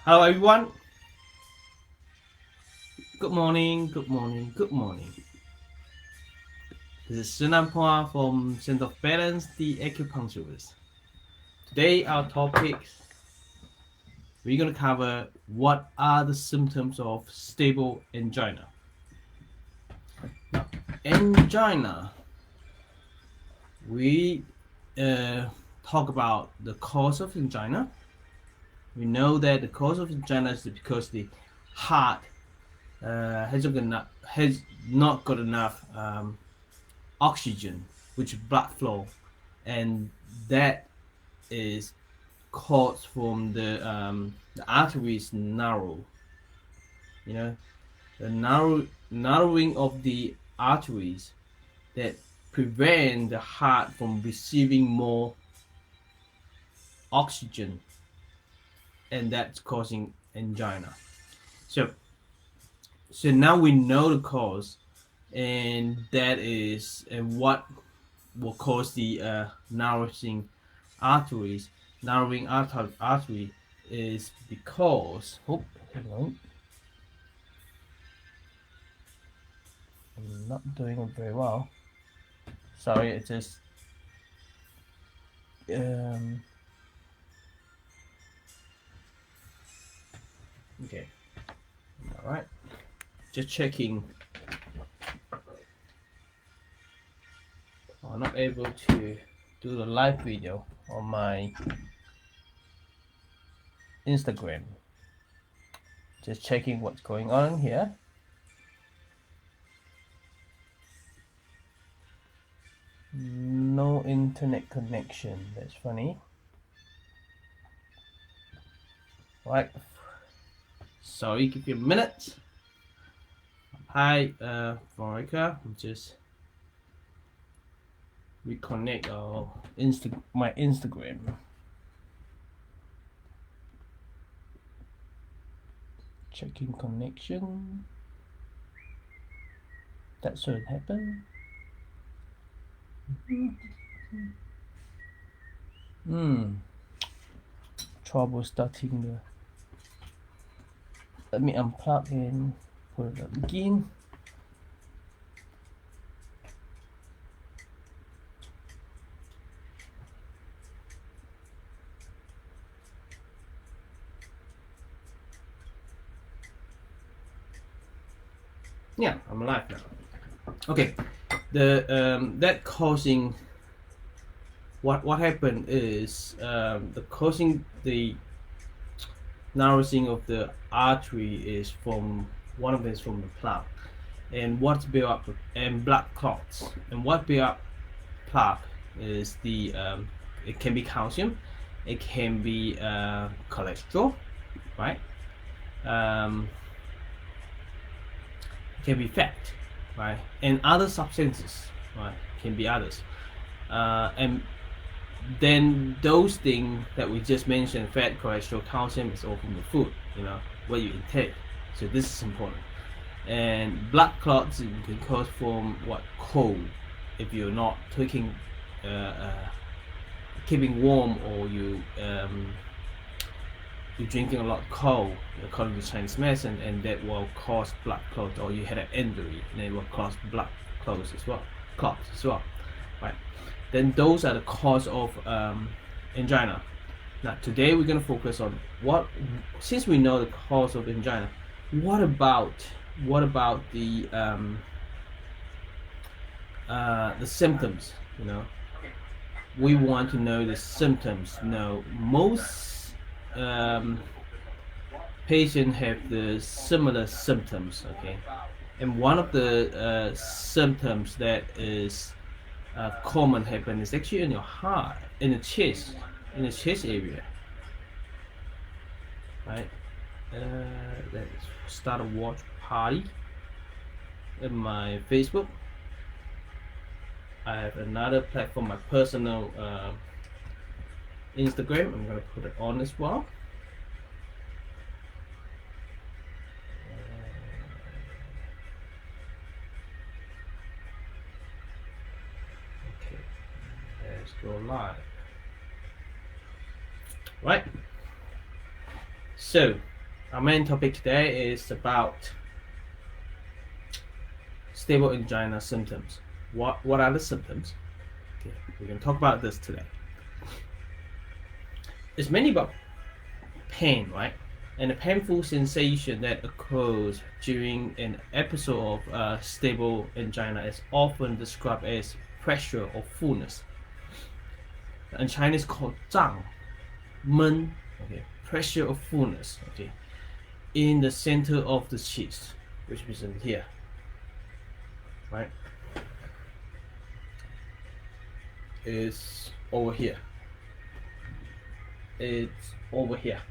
Hello everyone. Good morning, good morning, good morning. This is Sunampoa from Center of Balance, the acupuncturist. Today our topic, we're going to cover what are the symptoms of stable angina. Now, angina, we talk about the cause of angina. We know that the cause of angina is because the heart has not got enough oxygen, which is blood flow, and that is caused from the arteries narrow. You know, the narrowing of the arteries that prevent the heart from receiving more oxygen, and that's causing angina. So now we know the cause, and that is what will cause the narrowing arteries. Narrowing artery is because hang on, I'm not doing it very well. Sorry, it's just okay. All right, just checking. I'm not able to do the live video on my Instagram. Just checking what's going on here. No internet connection. That's funny. Right. Sorry, give you a minute. Hi, Veronica. Just reconnect my Instagram. Checking connection. That shouldn't happen. Trouble starting the. Let me unplug and put it up again. Yeah, I'm alive now. Okay, that causing what happened is the causing the narrowing of the artery is from one of them is from the plaque, and what's built up and blood clots, and what built up plaque is the it can be calcium, it can be cholesterol, right? Can be fat, right, and other substances, right, can be others, and then those things that we just mentioned, fat, cholesterol, calcium, is all from the food, what you intake. So this is important. And blood clots can cause from cold, if you're not taking keeping warm, or you're drinking a lot of cold, according to Chinese medicine, and that will cause blood clots, or you had an injury and it will cause blood clots as well, right? Then those are the cause of angina. Now today we're going to focus on since we know the cause of angina, what about the symptoms? We want to know the symptoms. Most patients have the similar symptoms, okay, and one of the symptoms that is common happen is actually in your heart, in the chest area, right? Let's start a watch party in my Facebook. I have another platform, my personal Instagram. I'm going to put it on as well. Okay, let's go live. Right. So our main topic today is about stable angina symptoms. What are the symptoms? Okay, we're going to talk about this today. It's mainly about pain, right? And the painful sensation that occurs during an episode of stable angina is often described as pressure or fullness. In Chinese called 胀, 闷, okay, pressure or fullness, okay, in the center of the chest, which is in here, right? It's over here. It's over here,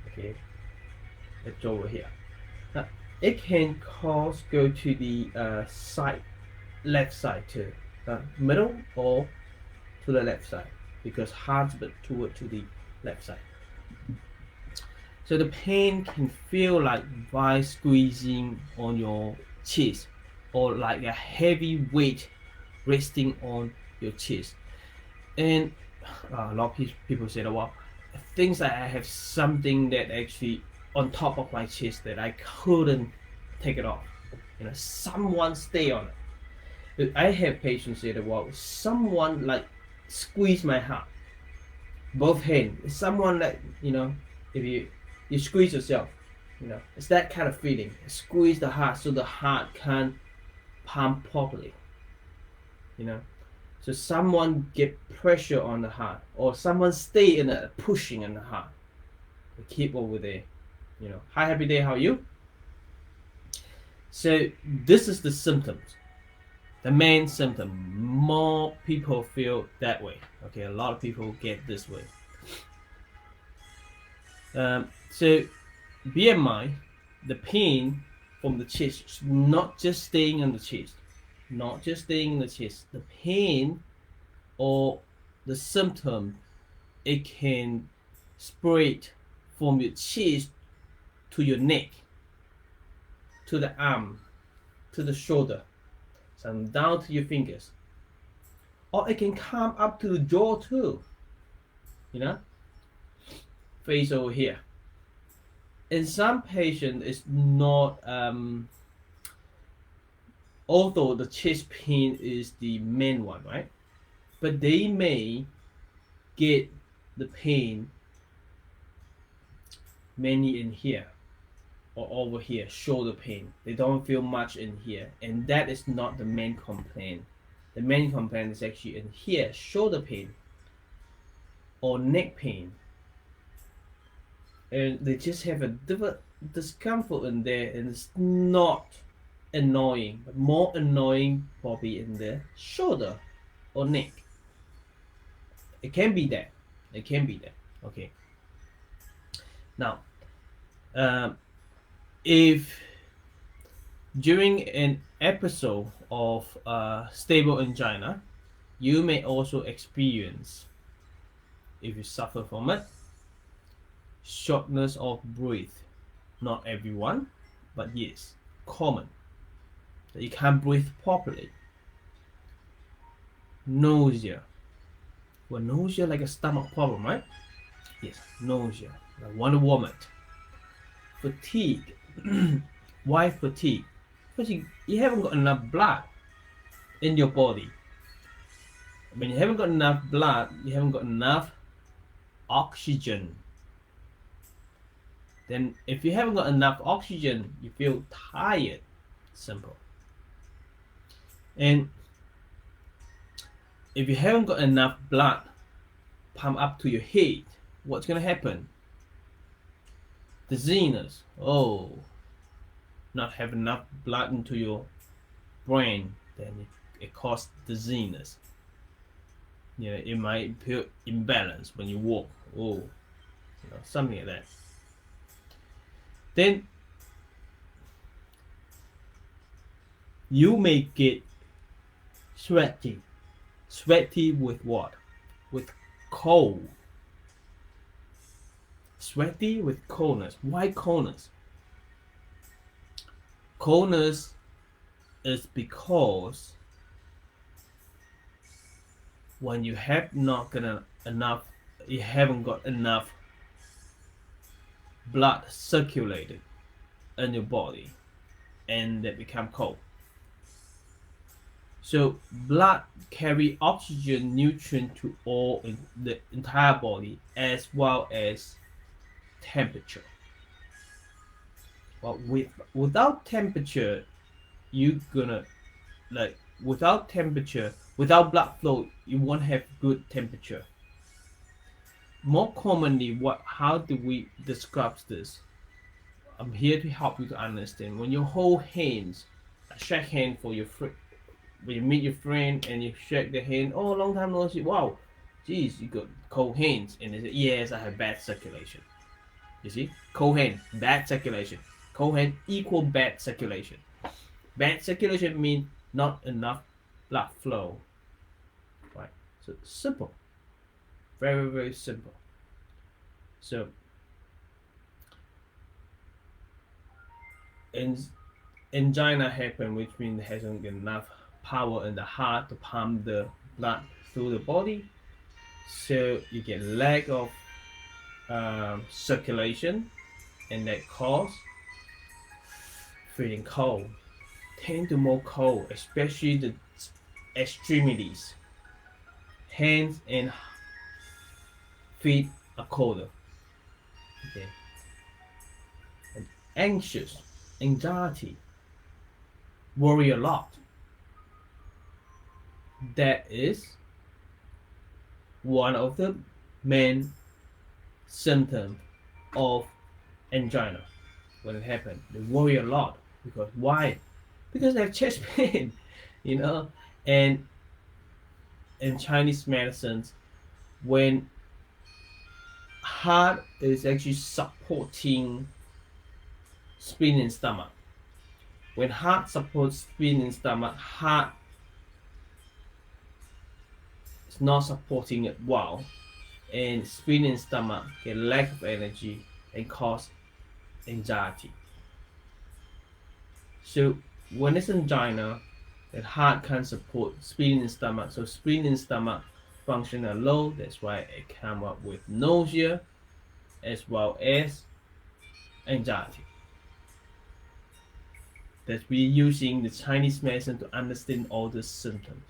okay. It's over here. Now, it can cause go to the side, left side too, middle or to the left side, because heart's but toward to the left side. So the pain can feel like by squeezing on your chest, or like a heavy weight resting on your chest. And a lot of people say that, well, things that I have something that actually on top of my chest that I couldn't take it off. Someone stay on it. I have patients say that, well, someone like squeeze my heart, both hands. Someone like, if you squeeze yourself, it's that kind of feeling. Squeeze the heart so the heart can pump properly. So someone get pressure on the heart, or someone stay in it, pushing in the heart. We keep over there. Hi, happy day, how are you? So this is the symptoms. The main symptom. More people feel that way. Okay, a lot of people get this way. So be in mind, the pain from the chest is not just staying in the chest. Not just staying in the chest. The pain or the symptom, it can spread from your chest to your neck, to the arm, to the shoulder, some down to your fingers. Or it can come up to the jaw too. Face over here. In some patients, it's not, although the chest pain is the main one, right? But they may get the pain mainly in here or over here, shoulder pain. They don't feel much in here, and that is not the main complaint. The main complaint is actually in here, shoulder pain or neck pain. And they just have a different discomfort in there, and it's not annoying, but more annoying probably in the shoulder or neck. It can be that. It can be that. Okay. Now, if during an episode of stable angina, you may also experience, if you suffer from it, shortness of breath. Not everyone, but yes, common. That you can't breathe properly. Nausea. Well, nausea like a stomach problem, right? Yes, nausea. I want to vomit. Fatigue. Why fatigue? Because you haven't got enough blood in your body. When you haven't got enough blood, you haven't got enough oxygen. Then if you haven't got enough oxygen, you feel tired. Simple. And if you haven't got enough blood pumped up to your head, what's going to happen? Dizziness. Oh, not have enough blood into your brain, then it causes dizziness. It might feel imbalance when you walk. Oh, something like that. Then you may get sweaty. Sweaty with what? With cold. Sweaty with coldness. Why coldness? Coldness is because when you have not got enough, you haven't got enough blood circulated in your body and they become cold. So blood carry oxygen, nutrient to all in the entire body, as well as temperature. Well, without temperature, you gonna without temperature, without blood flow, you won't have good temperature. More commonly, how do we describe this? I'm here to help you to understand. When you hold hands, shake hand for your friend. When you meet your friend and you shake the hand, oh, long time no see. Wow, geez, you got cold hands. And they say, yes, I have bad circulation. You see, cold hand, bad circulation. Cold hand equal bad circulation. Bad circulation means not enough blood flow. Right? So simple. Very, very simple. So angina happen, which means there hasn't enough power in the heart to pump the blood through the body. So you get lack of circulation, and that cause feeling cold. Tend to more cold, especially the extremities. Hands and feet are colder. Okay. And anxious, anxiety, worry a lot. That is one of the main symptoms of angina. When it happens, they worry a lot. Because why? Because they have chest pain, you know. And in Chinese medicines, when heart is actually supporting spleen and stomach. When heart supports spleen and stomach, heart is not supporting it well, and spleen and stomach get lack of energy and cause anxiety. So when it's angina, the heart can't support spleen and stomach, so spleen and stomach function are low. That's why it come up with nausea as well as anxiety. That we're using the Chinese medicine to understand all the symptoms.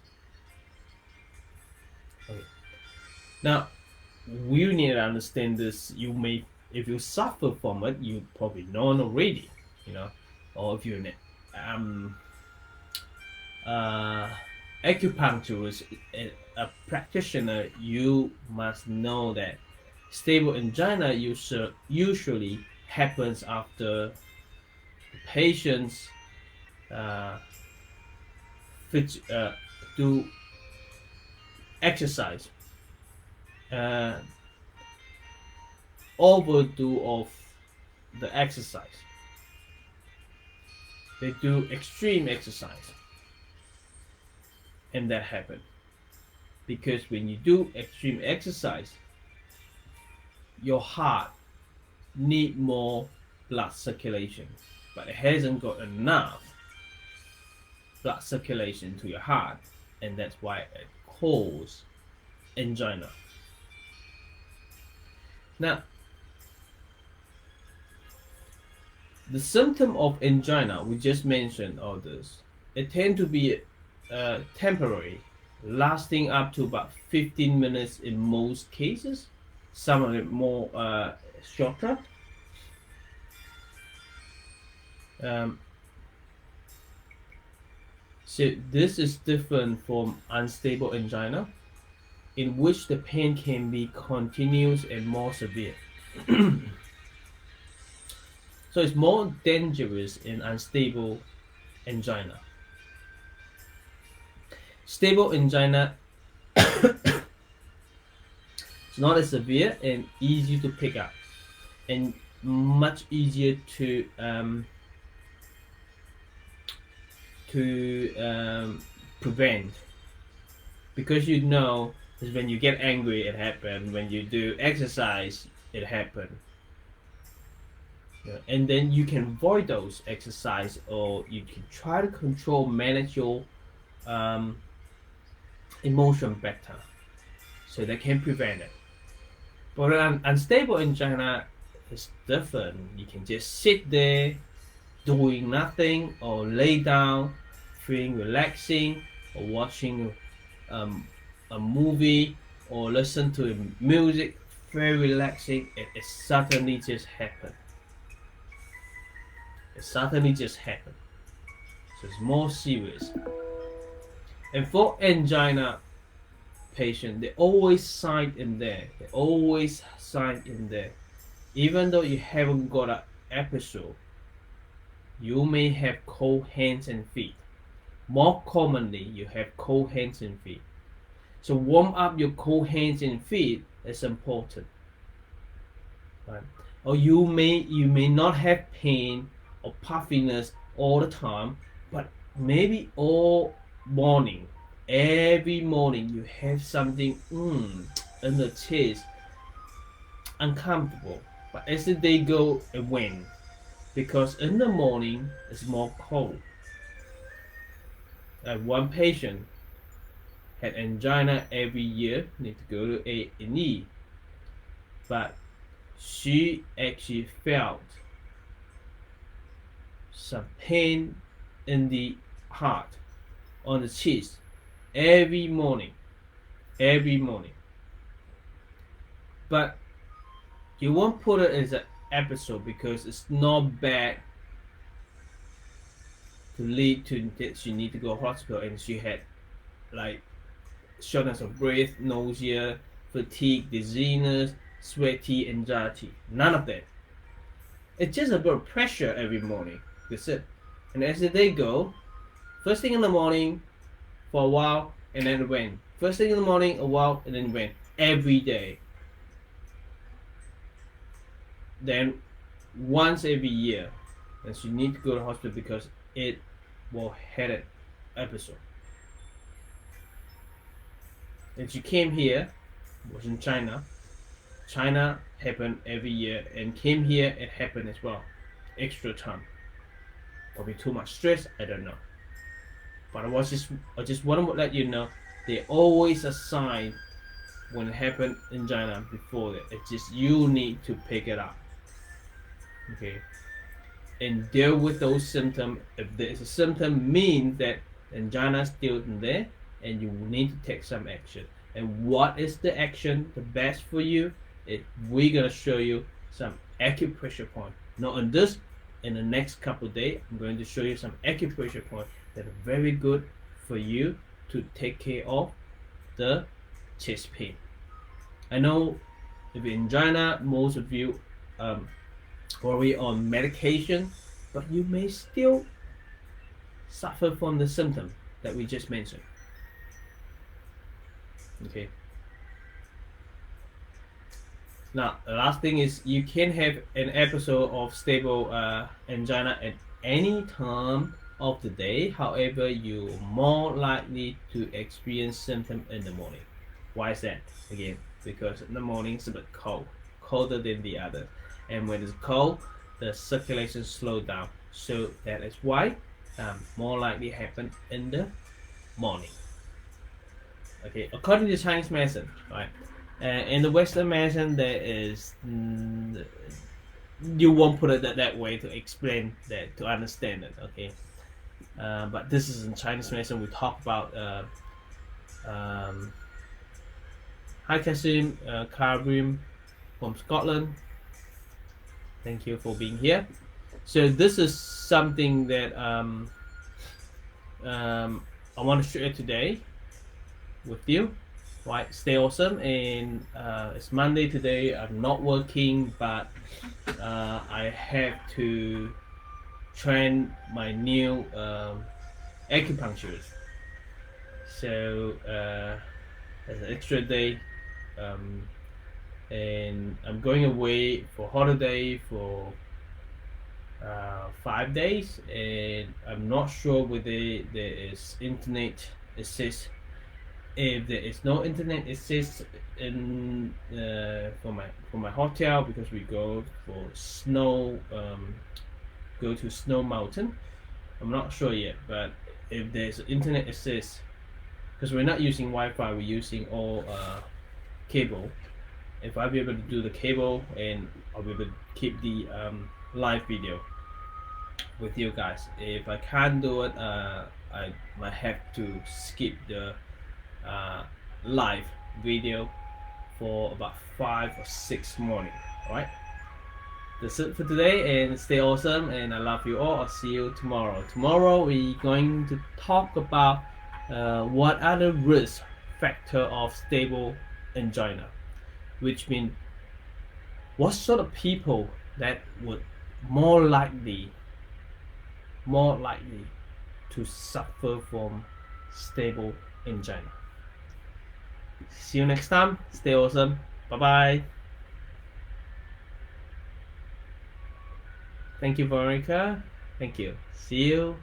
Okay. Now, we need to understand this. You may, if you suffer from it, you probably know already, you know, or if you're an acupuncturist, a practitioner, you must know that stable angina usually happens after the patients do exercise, overdo of the exercise. They do extreme exercise, and that happens because when you do extreme exercise, your heart need more blood circulation, but it hasn't got enough blood circulation to your heart, and that's why it causes angina. Now, the symptom of angina, we just mentioned all this, it tend to be temporary, lasting up to about 15 minutes in most cases. Some of it more shorter. So this is different from unstable angina, in which the pain can be continuous and more severe. So it's more dangerous in unstable angina. Stable angina is not as severe and easy to pick up, and much easier to prevent, because you know is when you get angry it happens, when you do exercise it happens. And then you can avoid those exercise, or you can try to manage your emotion better, so they can prevent it. But unstable angina, is different. You can just sit there doing nothing, or lay down feeling relaxing, or watching a movie, or listen to music, very relaxing. It suddenly just happened. It suddenly just happened. So it's more serious. And for angina patient, they always sign in there. They always sign in there. Even though you haven't got an episode, you may have cold hands and feet. More commonly, you have cold hands and feet. So warm up your cold hands and feet is important. Right? Or you may not have pain or puffiness all the time, but maybe all morning, every morning you have something in the chest, uncomfortable. But as the day go, it went, because in the morning it's more cold. One patient had angina every year, need to go to A&E, but she actually felt some pain in the heart, on the chest, every morning. But you won't put it as an episode, because it's not bad to lead to that she need to go to hospital, and she had like shortness of breath, nausea, fatigue, dizziness, sweaty, anxiety. None of that. It's just a bit of pressure every morning. That's it. And as the day go, first thing in the morning for a while, and then it went. First thing in the morning, a while, and then it went. Every day. Then once every year, and she need to go to hospital because it will had an episode. And she came here, was in China. China happened every year, and came here, it happened as well. Extra time. Probably too much stress, I don't know. But I just want to let you know, they always assign when it happened in China before that. It's just you need to pick it up. Okay. And deal with those symptoms. If there's a symptom, means that angina is still in there, and you need to take some action. And what is the action the best for you? We're gonna show you some acupressure point. Not on this, in the next couple of days, I'm going to show you some acupressure points that are very good for you to take care of the chest pain. I know if you're angina, most of you worry on medication, but you may still suffer from the symptom that we just mentioned. Okay. Now, the last thing is, you can have an episode of stable angina at any time of the day. However, you're more likely to experience symptoms in the morning. Why is that? Again, because in the morning it's a bit cold, colder than the other. And when it's cold, the circulation slows down. So that is why more likely happen in the morning. Okay, according to Chinese medicine, right? In the Western medicine, there is you won't put it that way to explain that, to understand it. Okay, but this is in Chinese medicine. We talk about high calcium calcium from Scotland. Thank you for being here. So this is something that I want to share today with you. Right, stay awesome. And it's Monday today. I'm not working, but I have to train my new acupuncturist. So there's an extra day, and I'm going away for holiday for 5 days, and I'm not sure whether there is internet access. If there is no internet access in for my hotel, because we go for snow, go to Snow Mountain, I'm not sure yet. But if there's internet access, because we're not using Wi-Fi, we're using all cable. if I'll be able to do the cable, and I'll be able to keep the live video with you guys. If I can't do it, I might have to skip the live video for about 5 or 6 morning. Alright, that's it for today, and stay awesome, and I love you all. I'll see you tomorrow. Tomorrow we're going to talk about what are the risk factor of stable angina, which means what sort of people that would more likely to suffer from stable angina. See you next time. Stay awesome. Bye bye. Thank you, Veronica. Thank you. See you